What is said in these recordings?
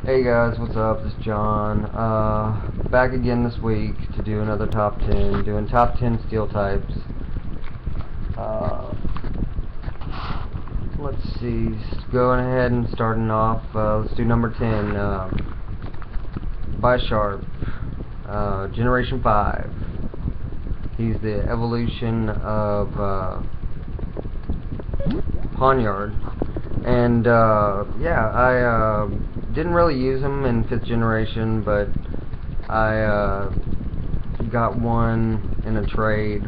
Hey guys, what's up? This is John. Back again this week to do another top 10, doing top 10 steel types. Let's see, going ahead and starting off, let's do number 10, Bisharp, Generation 5. He's the evolution of Pawniard. And yeah, I didn't really use him in 5th generation, but I got one in a trade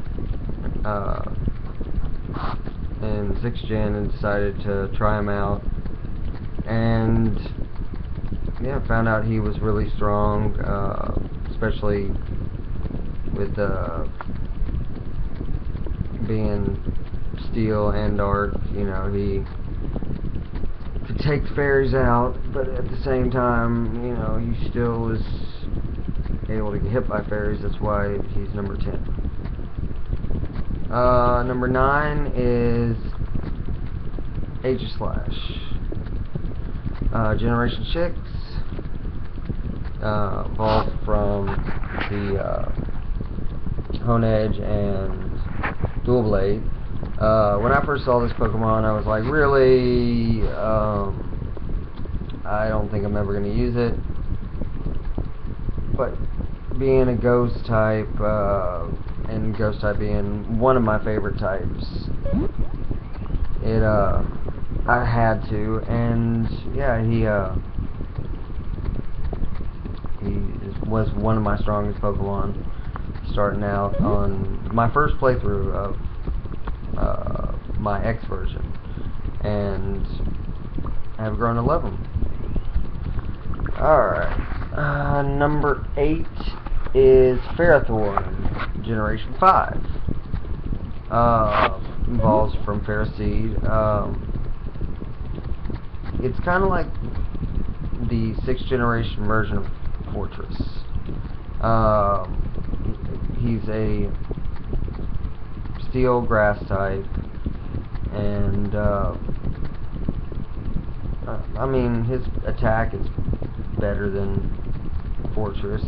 in 6th gen and decided to try him out. And yeah, found out he was really strong, especially with being steel and dark. You know, he could take the fairies out, but at the same time, you know, he still is able to get hit by fairies. That's why he's number 10. Number 9 is Aegislash, Generation 6, evolved from the Honedge and Dual Blade. When I first saw this Pokemon, I was like, really? I don't think I'm ever going to use it. But being a ghost type, and ghost type being one of my favorite types, I had to, and yeah, he was one of my strongest Pokemon starting out on my first playthrough of my X version, and I've grown to love him. Alright, number 8 is Ferrothorn, Generation 5. Evolves from Ferroseed. It's kind of like the 6th generation version of Fortress. He's a steel grass type, and I mean, his attack is better than Fortress.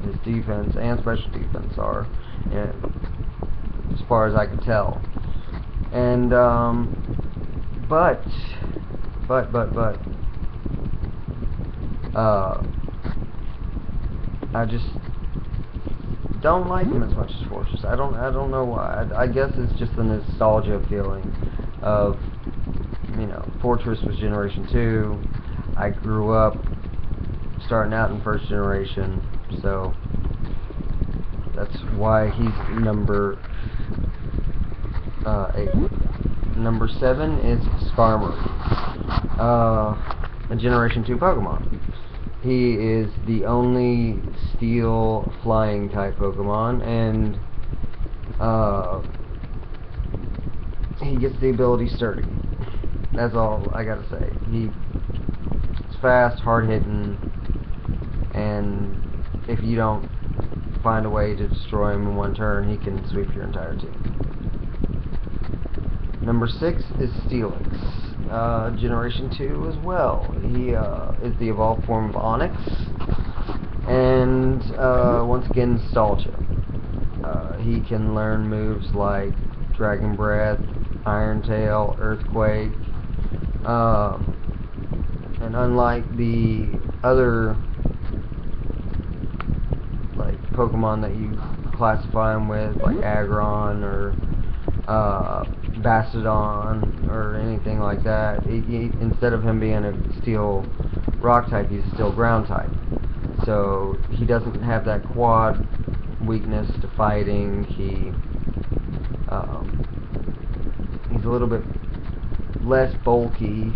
His defense and special defense are, as far as I can tell. And but I just don't like him as much as Fortress. I don't know why. I guess it's just the nostalgia feeling of, you know, Fortress was Generation 2. I grew up starting out in 1st generation, so that's why he's number 8. Number 7 is Skarmory, a Generation 2 Pokemon. He is the only steel flying type Pokemon, and he gets the ability Sturdy. That's all I gotta say. He's fast, hard hitting, and if you don't find a way to destroy him in one turn, he can sweep your entire team. Number 6 is Steelix, Generation 2 as well. He is the evolved form of Onix, and once again, Nostalgia. He can learn moves like Dragon Breath, Iron Tail, Earthquake, and unlike the other like Pokemon that you classify him with, like Aggron or Bastiodon or anything like that, instead of him being a steel rock type, he's a steel ground type. So he doesn't have that quad weakness to fighting. He's a little bit less bulky,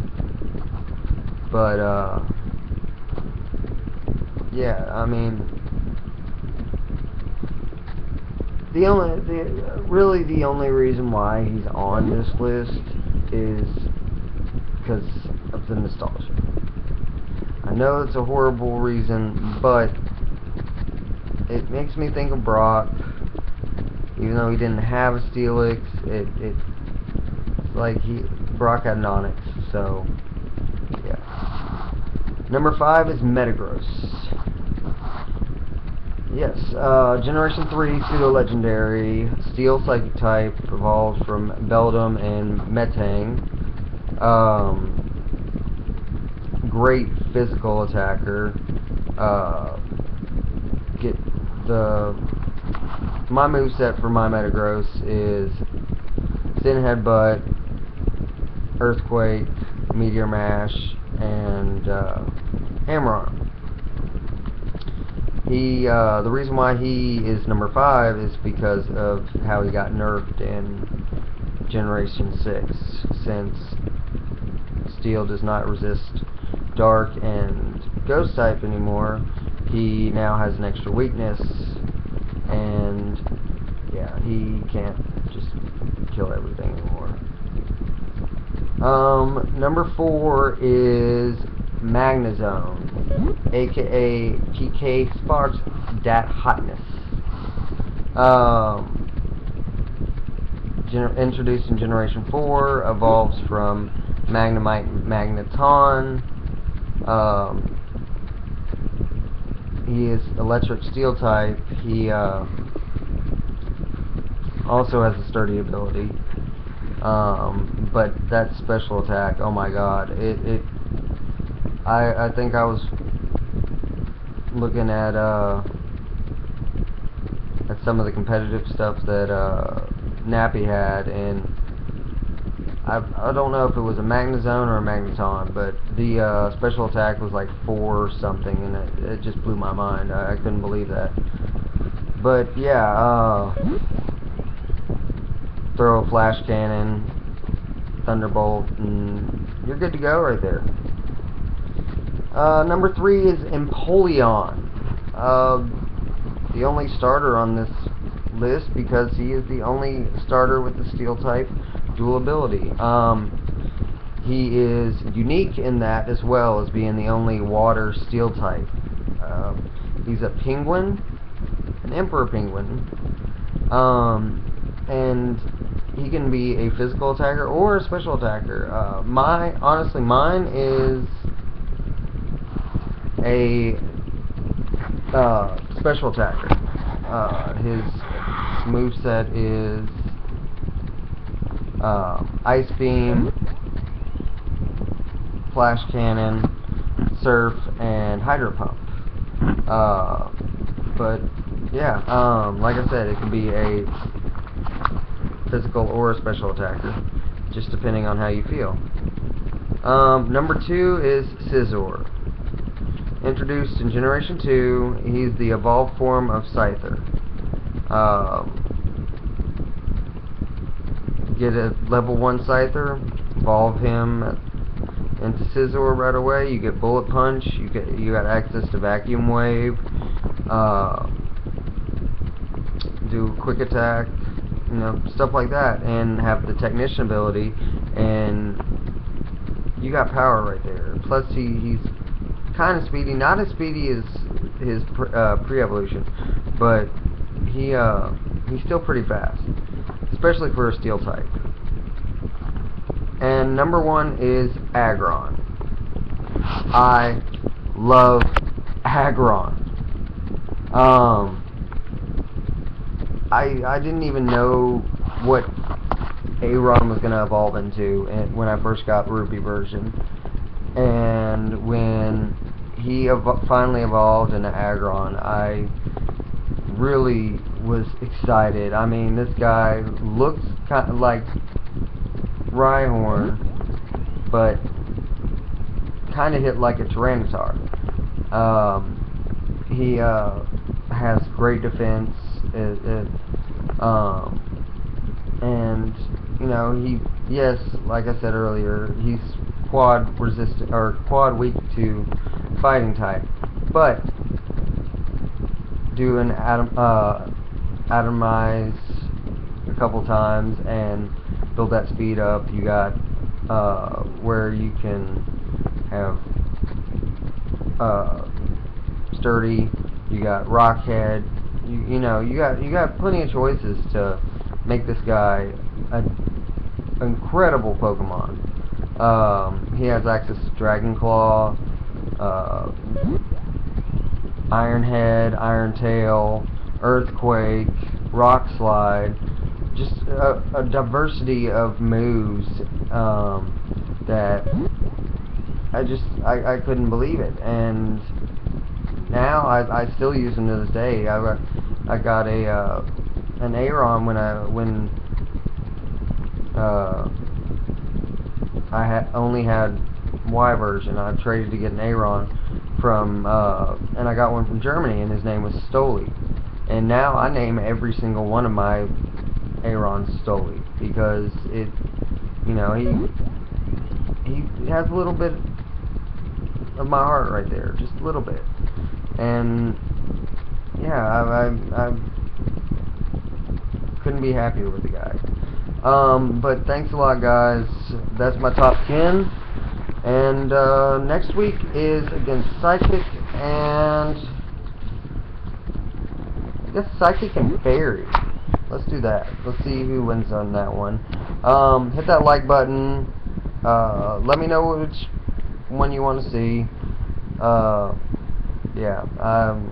but yeah, I mean, really the only reason why he's on this list is because of the nostalgia. I know it's a horrible reason, but it makes me think of Brock. Even though he didn't have a Steelix, it's like Brock had an Onix, so yeah. Number 5 is Metagross. Yes, Generation 3 pseudo-legendary, Steel Psychic type, evolved from Beldum and Metang. Great physical attacker. My moveset for my Metagross is Sin Headbutt, Earthquake, Meteor Mash, and Hammer Arm. The reason why he is number 5 is because of how he got nerfed in Generation 6, since Steel does not resist Dark and Ghost type anymore. He now has an extra weakness, and yeah, he can't just kill everything anymore. Number 4 is Magnezone, aka PK Sparks Dat Hotness. Introduced in Generation 4, evolves from Magnemite Magneton. He is Electric Steel type. He also has a sturdy ability. But that special attack, oh my god, I think I was looking at some of the competitive stuff that Nappy had, and I don't know if it was a Magnezone or a Magneton, but the special attack was like 4 something, and it just blew my mind. I couldn't believe that. But yeah, throw a Flash Cannon, Thunderbolt, and you're good to go right there. Number 3 is Empoleon. The only starter on this list, because he is the only starter with the Steel type dual ability. He is unique in that, as well as being the only water Steel type. He's a penguin, an Emperor Penguin, and he can be a physical attacker or a special attacker. Honestly, mine is a special attacker. His moveset is Ice Beam, Flash Cannon, Surf, and Hydro Pump. But yeah, like I said, it can be a physical or a special attacker, just depending on how you feel. Number 2 is Scizor. Introduced in Generation 2, he's the evolved form of Scyther. Get a level 1 Scyther, evolve him into Scizor right away. You get Bullet Punch. You got access to Vacuum Wave. Do Quick Attack, stuff like that, and have the Technician ability, and you got power right there. Plus, he's kind of speedy, not as speedy as his pre-evolution, but he's still pretty fast, especially for a Steel type. And number 1 is Aggron. I love Aggron. I didn't even know what Aggron was going to evolve into when I first got Ruby version. And when he finally evolved into Aggron, I really was excited. I mean, this guy looks kind of like Rhyhorn, but kind of hit like a Tyranitar. He has great defense, and yes, like I said earlier, he's quad resistant or quad weak to fighting type, but do an atomize a couple times and build that speed up. You got where you can have sturdy. You got Rockhead. You got plenty of choices to make this guy an incredible Pokemon. He has access to Dragon Claw, Ironhead, Irontail, Earthquake, Rock Slide, just a diversity of moves that I couldn't believe it. And now I still use them to this day. I got an Aeron when I only had Y version. I traded to get an Aeron from and I got one from Germany, and his name was Stoli. And now I name every single one of my Aerons Stoli, because it, you know, he has a little bit of my heart right there, just a little bit. And yeah, I couldn't be happier with the guy. But thanks a lot, guys. That's my top 10. And next week is against Psychic and I guess Psychic and Fairy. Let's do that. Let's see who wins on that one. Hit that like button. Let me know which one you want to see. Yeah, I'm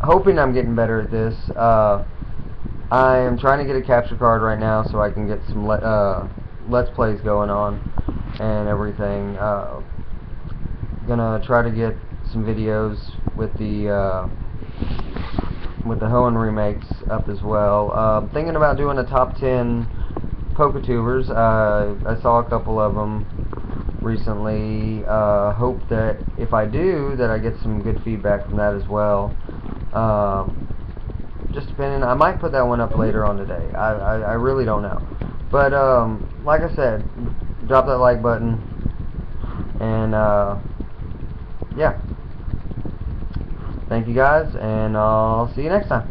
hoping I'm getting better at this. I am trying to get a capture card right now so I can get some Let's Plays going on and everything. Gonna try to get some videos with the Hoenn remakes up as well. Thinking about doing a top 10 Poketubers. I saw a couple of them recently. Hope that if I do, that I get some good feedback from that as well. Just depending, I might put that one up later on today. I really don't know. But like I said, drop that like button, and yeah. Thank you guys, and I'll see you next time.